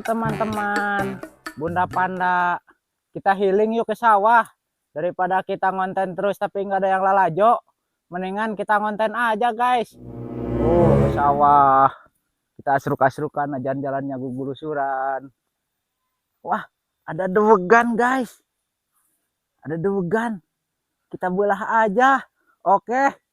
teman-teman, Bunda Panda. Kita healing yuk ke sawah. Daripada kita ngonten terus tapi nggak ada yang lalajo, mendingan kita ngonten aja guys. Ke sawah. Kita asruk-asrukan jalan-jalannya gugurusuran. Wah, ada dewegan guys. Ada dewegan. Kita belah aja. Oke.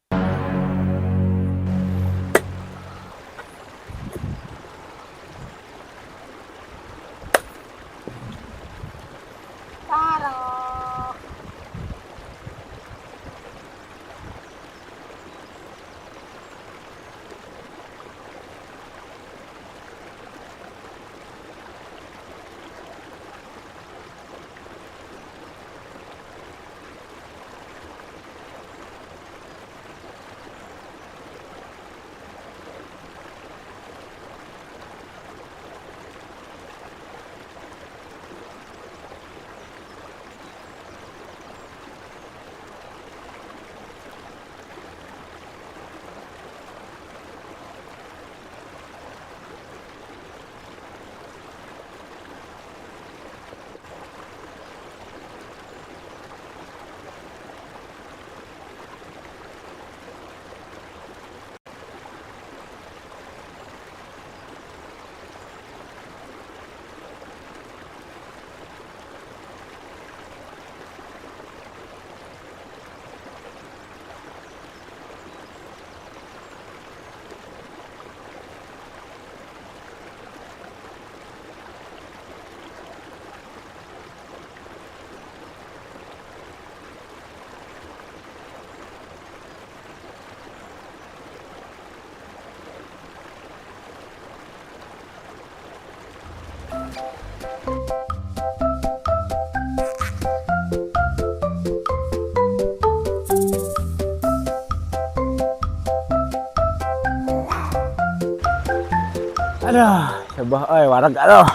Aduh, coba wareg aduh.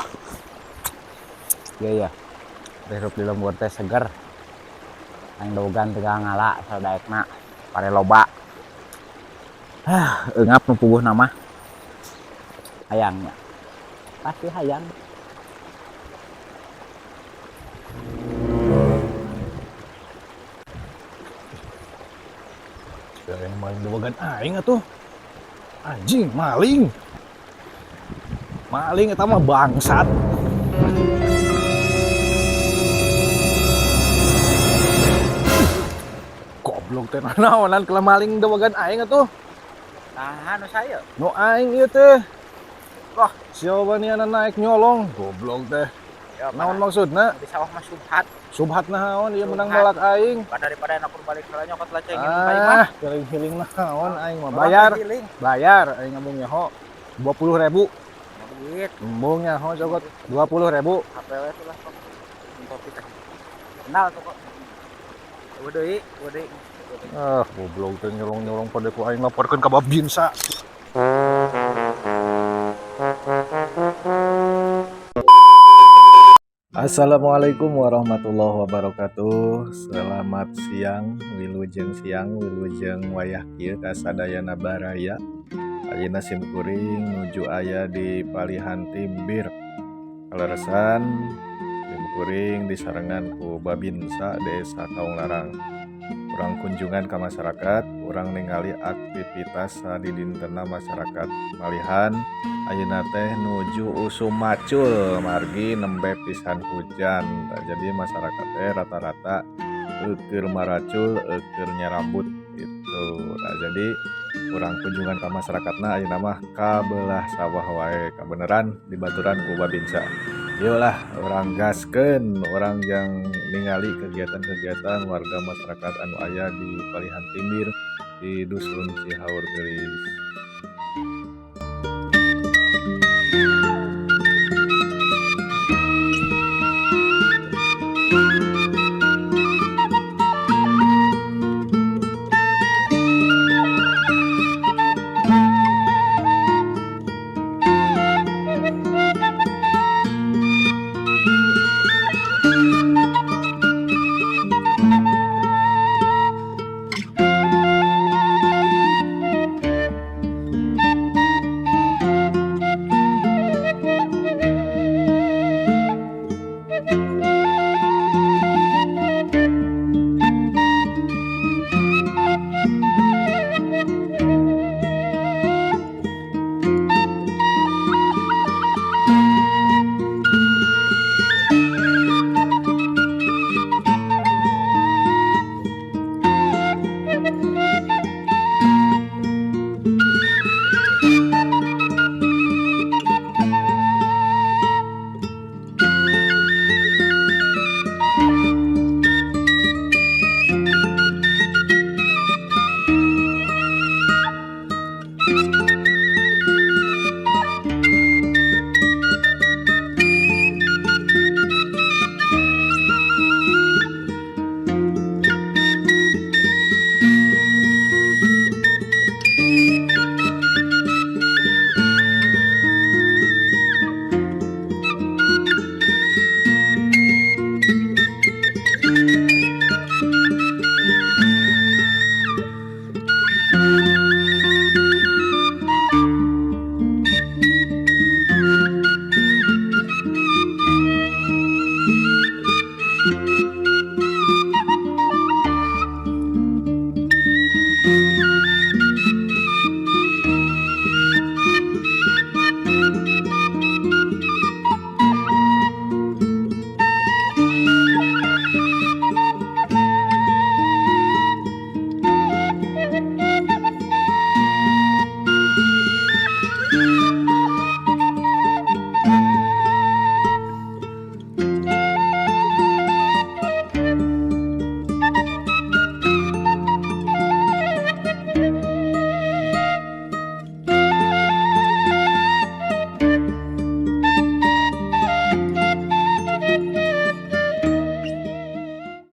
Iya. Hirup di lembur teh seger. Aing dogan tegang ngala sadaekna pare loba. Eungap nu puguh nama. Hayangnya. Pasti hayang. Yang maling dogan aing atuh. Anjing, maling. Maling eta mah bangsat. Goblok teh naonan kela maling dawagan aing atuh. Tahan saya. Nu aing ieu teh. Wah, siobaniana naik nyolong. Goblok teh. Ya, naon maksudna? Di sawah mah subhat. Subhat naon ieu menang balak aing. Daripada enak balik kala nyokot laceng ieu bae mah. Healing naon aing mah bayar. Bayar aing ngomong nyaho 20.000. Embung nyaho cogot 20.000. HPW itu lah kok. Kopi teh. Kenal tuh kok. Deui. Goblok teh nyolong-nyolong pada ku aing laporkeun ka Babinsa. Assalamualaikum warahmatullahi wabarakatuh. Selamat siang, wilujeng wayah kieu ka sadayana baraya. Ayeuna simkuring nuju aya di Palihan Timbir. Kaleresan simkuring disarengan ku Babinsa Desa Kaunglarang. Urang kunjungan ke masyarakat, urang ningali aktivitas sadidintena masyarakat Palihan. Ayeuna teh nuju usum macul margi nembe pisan hujan. Jadi masyarakat teh rata-rata keur maracul, keur nyarambut gitu. Nah, jadi urang kunjungan ke masyarakatna ayeuna mah ka belah sawah wae, kabeneran dibaturan ku Babinsa. Yolah urang gaskeun, urang yang ningali kegiatan-kegiatan warga masyarakat anu aya di Palihan Timbir di Dusun Cihaur Geulis.